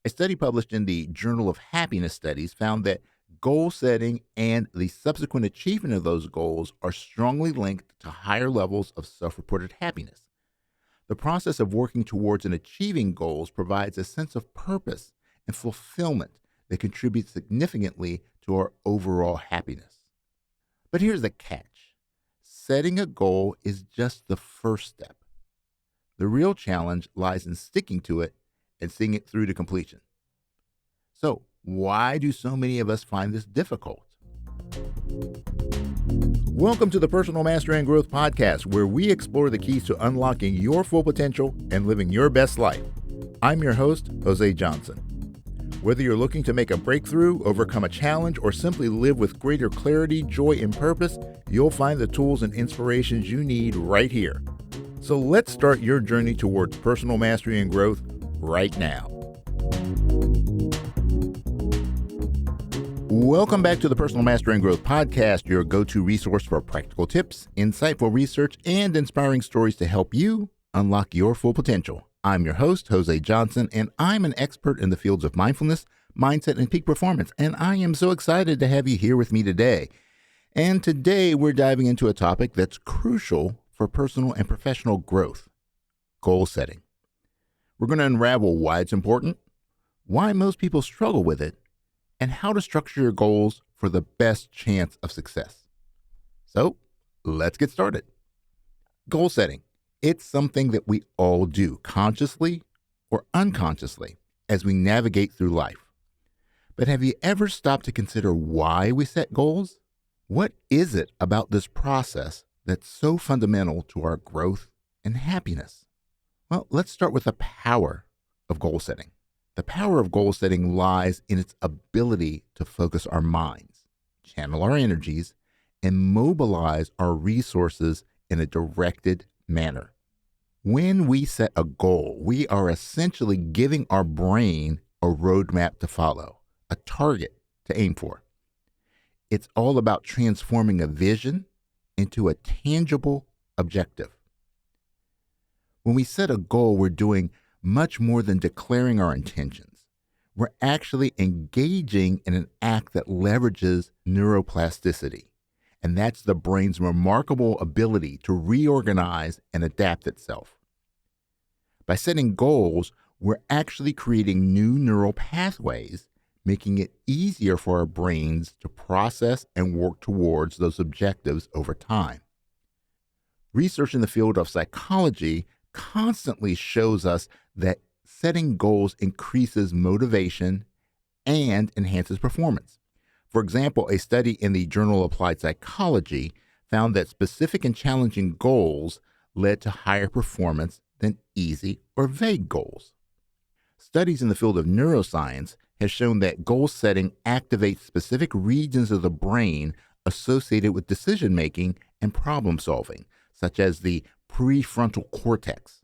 A study published in the Journal of Happiness Studies found that goal setting and the subsequent achievement of those goals are strongly linked to higher levels of self reported happiness. The process of working towards and achieving goals provides a sense of purpose and fulfillment that contributes significantly to our overall happiness. But here's the catch: setting a goal is just the first step. The real challenge lies in sticking to it and seeing it through to completion. So, why do so many of us find this difficult? Welcome to the Personal Mastery and Growth Podcast, where we explore the keys to unlocking your full potential and living your best life. I'm your host, Jose Johnson. Whether you're looking to make a breakthrough, overcome a challenge, or simply live with greater clarity, joy, and purpose, you'll find the tools and inspirations you need right here. So let's start your journey towards personal mastery and growth right now. Welcome back to the Personal Mastery and Growth Podcast, your go-to resource for practical tips, insightful research, and inspiring stories to help you unlock your full potential. I'm your host, Jose Johnson, and I'm an expert in the fields of mindfulness, mindset, and peak performance, and I am so excited to have you here with me today. And today we're diving into a topic that's crucial for personal and professional growth: goal setting. We're going to unravel why it's important, why most people struggle with it, and how to structure your goals for the best chance of success. So, let's get started. Goal setting. It's something that we all do, consciously or unconsciously, as we navigate through life. But have you ever stopped to consider why we set goals? What is it about this process that's so fundamental to our growth and happiness? Well, let's start with the power of goal setting. The power of goal setting lies in its ability to focus our minds, channel our energies, and mobilize our resources in a directed manner. When we set a goal, we are essentially giving our brain a roadmap to follow, a target to aim for. It's all about transforming a vision into a tangible objective. When we set a goal, we're doing much more than declaring our intentions. We're actually engaging in an act that leverages neuroplasticity, and that's the brain's remarkable ability to reorganize and adapt itself. By setting goals, we're actually creating new neural pathways, making it easier for our brains to process and work towards those objectives over time. Research in the field of psychology constantly shows us that setting goals increases motivation and enhances performance. For example, a study in the Journal of Applied Psychology found that specific and challenging goals led to higher performance than easy or vague goals. Studies in the field of neuroscience have shown that goal setting activates specific regions of the brain associated with decision making and problem solving, such as the prefrontal cortex.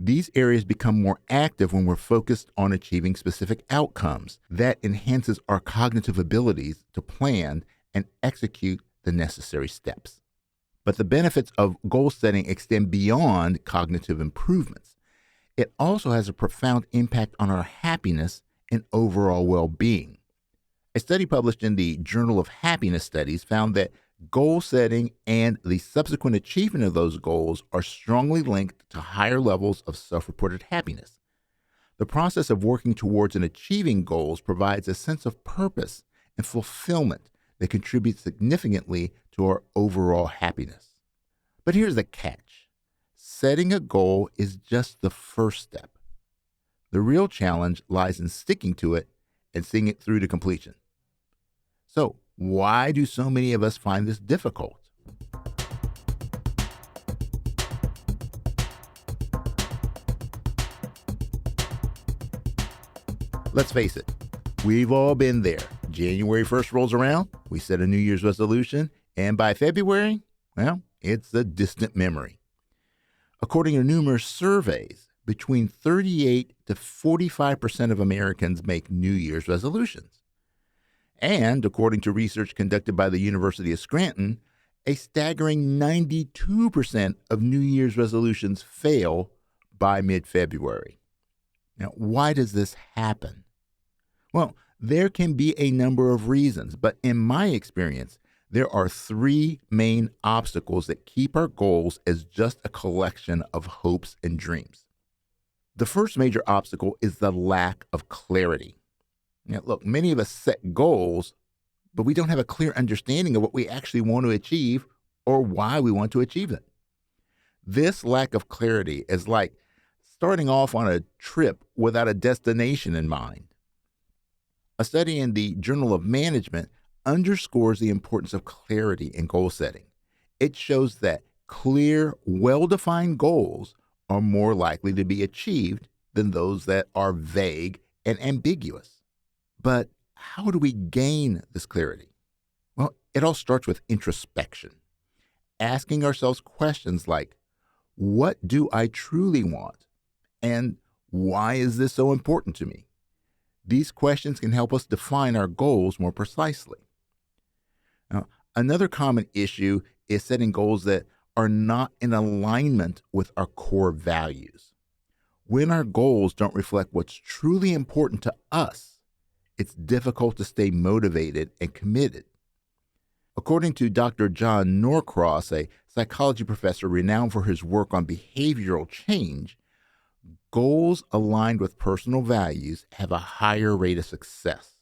These areas become more active when we're focused on achieving specific outcomes. That enhances our cognitive abilities to plan and execute the necessary steps. But the benefits of goal setting extend beyond cognitive improvements. It also has a profound impact on our happiness and overall well-being. A study published in the Journal of Happiness Studies found that goal setting and the subsequent achievement of those goals are strongly linked to higher levels of self-reported happiness. The process of working towards and achieving goals provides a sense of purpose and fulfillment that contributes significantly to our overall happiness. But here's the catch: setting a goal is just the first step. The real challenge lies in sticking to it and seeing it through to completion. So, why do so many of us find this difficult? Let's face it, we've all been there. January 1st rolls around, we set a New Year's resolution, and by February, well, it's a distant memory. According to numerous surveys, between 38 to 45% of Americans make New Year's resolutions. And according to research conducted by the University of Scranton, a staggering 92% of New Year's resolutions fail by mid-February. Now, why does this happen? Well, there can be a number of reasons, but in my experience, there are three main obstacles that keep our goals as just a collection of hopes and dreams. The first major obstacle is the lack of clarity. Now, look, many of us set goals, but we don't have a clear understanding of what we actually want to achieve or why we want to achieve it. This lack of clarity is like starting off on a trip without a destination in mind. A study in the Journal of Management underscores the importance of clarity in goal setting. It shows that clear, well-defined goals are more likely to be achieved than those that are vague and ambiguous. But how do we gain this clarity? Well, it all starts with introspection, asking ourselves questions like, what do I truly want? And why is this so important to me? These questions can help us define our goals more precisely. Now, another common issue is setting goals that are not in alignment with our core values. When our goals don't reflect what's truly important to us, it's difficult to stay motivated and committed. According to Dr. John Norcross, a psychology professor renowned for his work on behavioral change, goals aligned with personal values have a higher rate of success.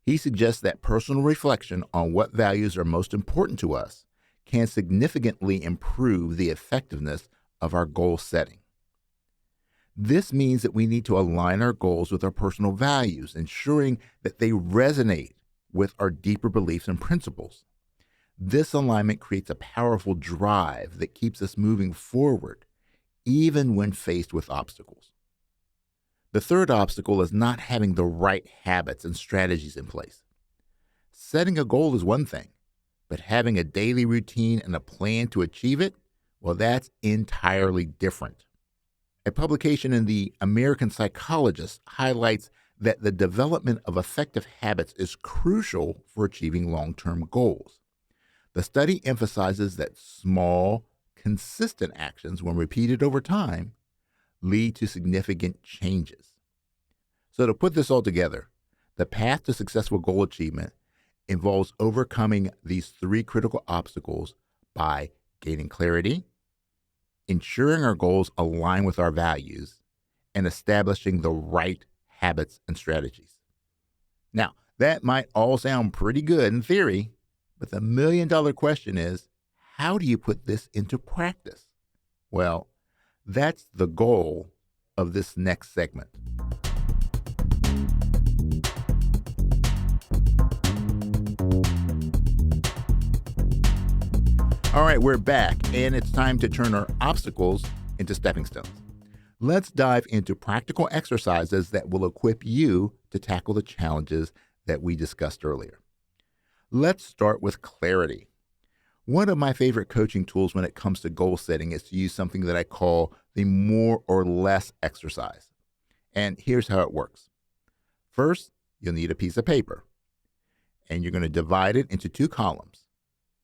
He suggests that personal reflection on what values are most important to us can significantly improve the effectiveness of our goal setting. This means that we need to align our goals with our personal values, ensuring that they resonate with our deeper beliefs and principles. This alignment creates a powerful drive that keeps us moving forward, even when faced with obstacles. The third obstacle is not having the right habits and strategies in place. Setting a goal is one thing, but having a daily routine and a plan to achieve it, well, that's entirely different. A publication in the American Psychologist highlights that the development of effective habits is crucial for achieving long-term goals. The study emphasizes that small, consistent actions, when repeated over time, lead to significant changes. So to put this all together, the path to successful goal achievement involves overcoming these three critical obstacles by gaining clarity, ensuring our goals align with our values, and establishing the right habits and strategies. Now, that might all sound pretty good in theory, but the million-dollar question is, how do you put this into practice? Well, that's the goal of this next segment. All right, we're back, and it's time to turn our obstacles into stepping stones. Let's dive into practical exercises that will equip you to tackle the challenges that we discussed earlier. Let's start with clarity. One of my favorite coaching tools when it comes to goal setting is to use something that I call the more or less exercise. And here's how it works. First, you'll need a piece of paper, and you're going to divide it into two columns.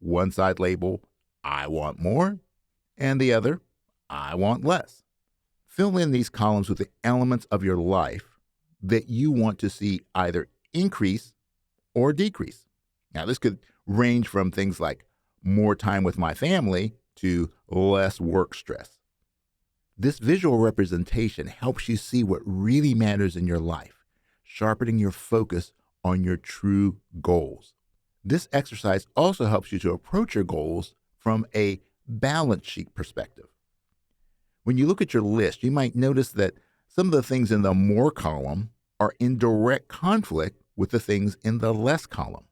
One side label, I want more, and the other, I want less. Fill in these columns with the elements of your life that you want to see either increase or decrease. Now, this could range from things like more time with my family to less work stress. This visual representation helps you see what really matters in your life, sharpening your focus on your true goals. This exercise also helps you to approach your goals from a balance sheet perspective. When you look at your list, you might notice that some of the things in the more column are in direct conflict with the things in the less column.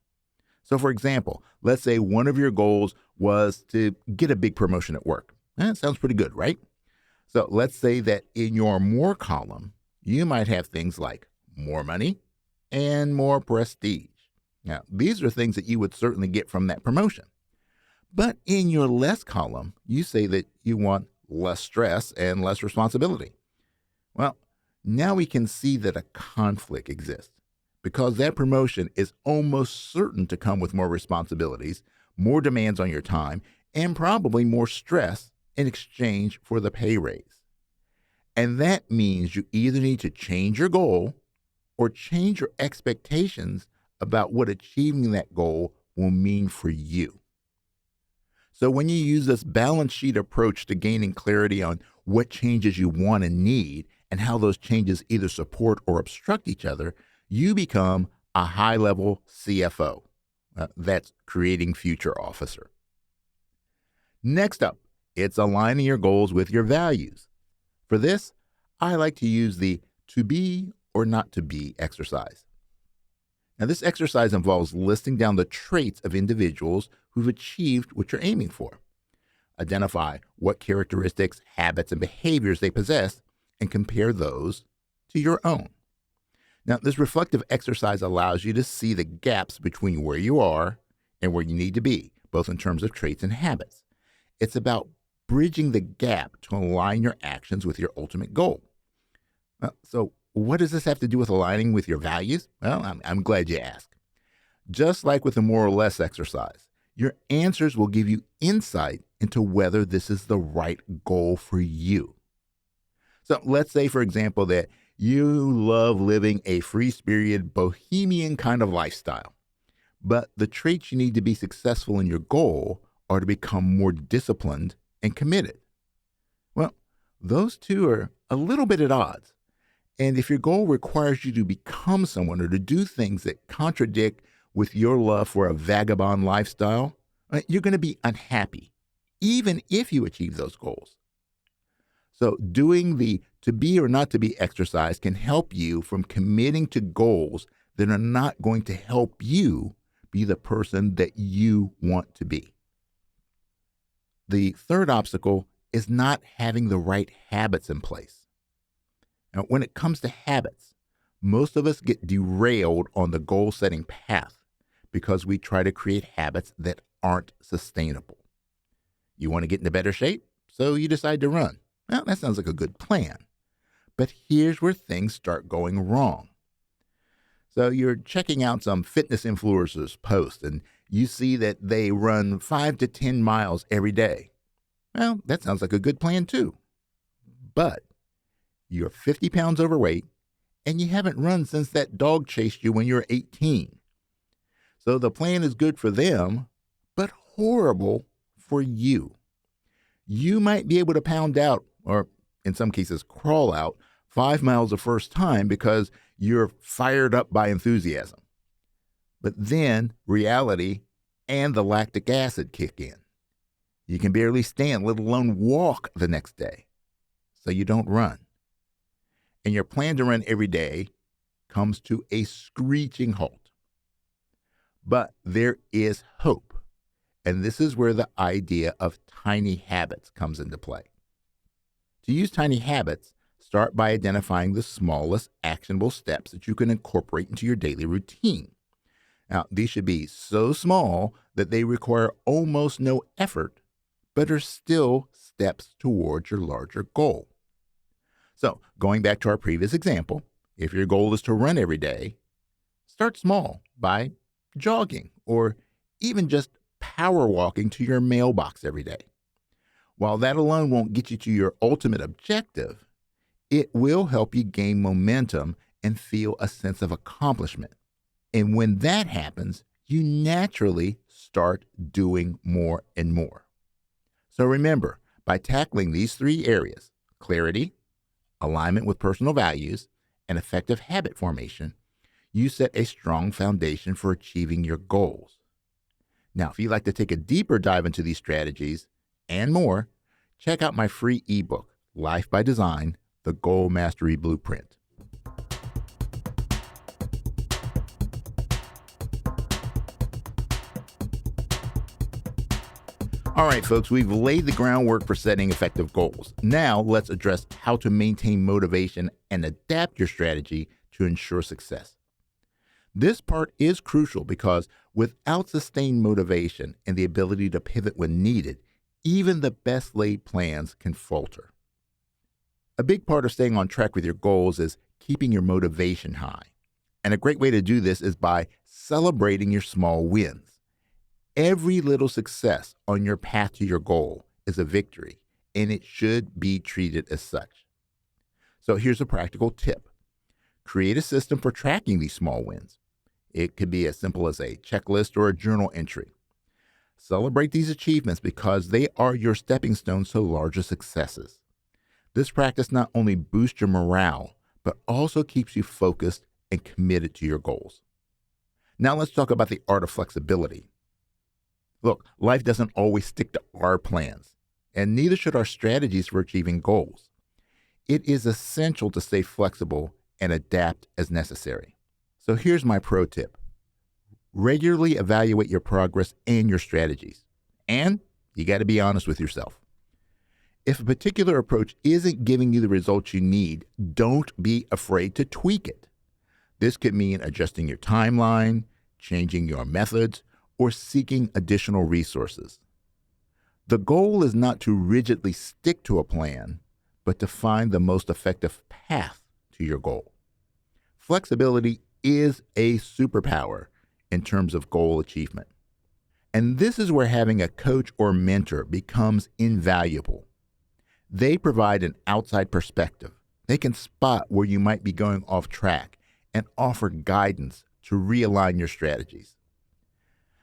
So for example, let's say one of your goals was to get a big promotion at work. That sounds pretty good, right? So let's say that in your more column, you might have things like more money and more prestige. Now, these are things that you would certainly get from that promotion. But in your less column, you say that you want less stress and less responsibility. Well, now we can see that a conflict exists because that promotion is almost certain to come with more responsibilities, more demands on your time, and probably more stress in exchange for the pay raise. And that means you either need to change your goal or change your expectations about what achieving that goal will mean for you. So when you use this balance sheet approach to gaining clarity on what changes you want and need and how those changes either support or obstruct each other, you become a high-level CFO. That's creating future officer. Next up, it's aligning your goals with your values. For this, I like to use the to be or not to be exercise. Now, this exercise involves listing down the traits of individuals who've achieved what you're aiming for. Identify what characteristics, habits, and behaviors they possess and compare those to your own. Now, this reflective exercise allows you to see the gaps between where you are and where you need to be, both in terms of traits and habits. It's about bridging the gap to align your actions with your ultimate goal. So what does this have to do with aligning with your values? Well, I'm glad you asked. Just like with the more or less exercise, your answers will give you insight into whether this is the right goal for you. So let's say, for example, that you love living a free-spirited, bohemian kind of lifestyle, but the traits you need to be successful in your goal are to become more disciplined and committed. Well, those two are a little bit at odds. And if your goal requires you to become someone or to do things that contradict with your love for a vagabond lifestyle, you're going to be unhappy, even if you achieve those goals. So doing the to be or not to be exercise can help you from committing to goals that are not going to help you be the person that you want to be. The third obstacle is not having the right habits in place. Now, when it comes to habits, most of us get derailed on the goal-setting path because we try to create habits that aren't sustainable. You want to get into better shape, so you decide to run. Well, that sounds like a good plan. But here's where things start going wrong. So you're checking out some fitness influencers' posts, and you see that they run 5 to 10 miles every day. Well, that sounds like a good plan too. But you're 50 pounds overweight, and you haven't run since that dog chased you when you were 18. So the plan is good for them, but horrible for you. You might be able to pound out, or in some cases crawl out, 5 miles the first time because you're fired up by enthusiasm. But then reality and the lactic acid kick in. You can barely stand, let alone walk the next day. So you don't run. And your plan to run every day comes to a screeching halt. But there is hope. And this is where the idea of tiny habits comes into play. To use tiny habits, start by identifying the smallest actionable steps that you can incorporate into your daily routine. Now, these should be so small that they require almost no effort, but are still steps towards your larger goal. So, going back to our previous example, if your goal is to run every day, start small by jogging or even just power walking to your mailbox every day. While that alone won't get you to your ultimate objective, it will help you gain momentum and feel a sense of accomplishment. And when that happens, you naturally start doing more and more. So remember, by tackling these 3 areas, clarity, alignment with personal values, and effective habit formation, you set a strong foundation for achieving your goals. Now, if you'd like to take a deeper dive into these strategies and more, check out my free ebook, Life by Design, The Goal Mastery Blueprint. All right, folks, we've laid the groundwork for setting effective goals. Now let's address how to maintain motivation and adapt your strategy to ensure success. This part is crucial because without sustained motivation and the ability to pivot when needed, even the best laid plans can falter. A big part of staying on track with your goals is keeping your motivation high. And a great way to do this is by celebrating your small wins. Every little success on your path to your goal is a victory, and it should be treated as such. So here's a practical tip. Create a system for tracking these small wins. It could be as simple as a checklist or a journal entry. Celebrate these achievements because they are your stepping stones to larger successes. This practice not only boosts your morale, but also keeps you focused and committed to your goals. Now let's talk about the art of flexibility. Look, life doesn't always stick to our plans, and neither should our strategies for achieving goals. It is essential to stay flexible and adapt as necessary. So here's my pro tip. Regularly evaluate your progress and your strategies. And you got to be honest with yourself. If a particular approach isn't giving you the results you need, don't be afraid to tweak it. This could mean adjusting your timeline, changing your methods, or seeking additional resources. The goal is not to rigidly stick to a plan, but to find the most effective path to your goal. Flexibility is a superpower in terms of goal achievement. And this is where having a coach or mentor becomes invaluable. They provide an outside perspective. They can spot where you might be going off track and offer guidance to realign your strategies.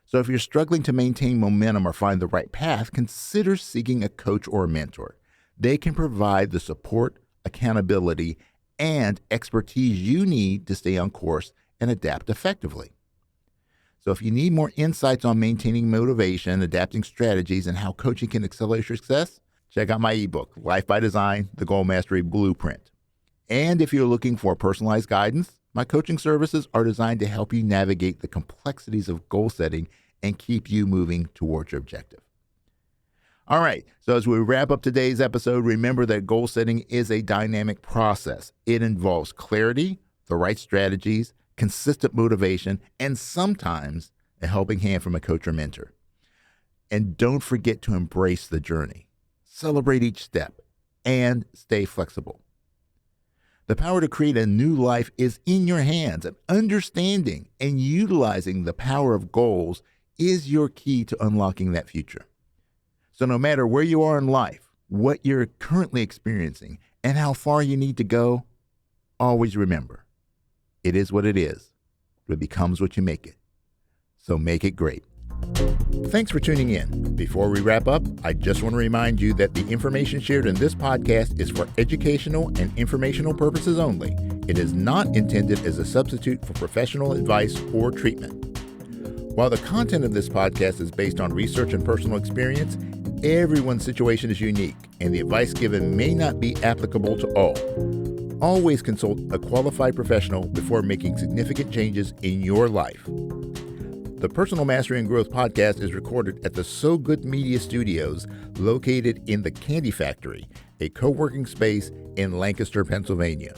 So if you're struggling to maintain momentum or find the right path, consider seeking a coach or a mentor. They can provide the support, accountability, and expertise you need to stay on course and adapt effectively. So if you need more insights on maintaining motivation, adapting strategies, and how coaching can accelerate your success, check out my ebook, Life by Design, The Goal Mastery Blueprint. And if you're looking for personalized guidance, my coaching services are designed to help you navigate the complexities of goal setting and keep you moving towards your objective. All right, so as we wrap up today's episode, remember that goal setting is a dynamic process. It involves clarity, the right strategies, consistent motivation, and sometimes a helping hand from a coach or mentor. And don't forget to embrace the journey. Celebrate each step and stay flexible. The power to create a new life is in your hands, and understanding and utilizing the power of goals is your key to unlocking that future. So no matter where you are in life, what you're currently experiencing, and how far you need to go, always remember, it is what it is. It becomes what you make it. So make it great. Thanks for tuning in. Before we wrap up, I just want to remind you that the information shared in this podcast is for educational and informational purposes only. It is not intended as a substitute for professional advice or treatment. While the content of this podcast is based on research and personal experience, everyone's situation is unique, and the advice given may not be applicable to all. Always consult a qualified professional before making significant changes in your life. The Personal Mastery and Growth podcast is recorded at the So Good Media Studios, located in the Candy Factory, a co-working space in Lancaster, Pennsylvania.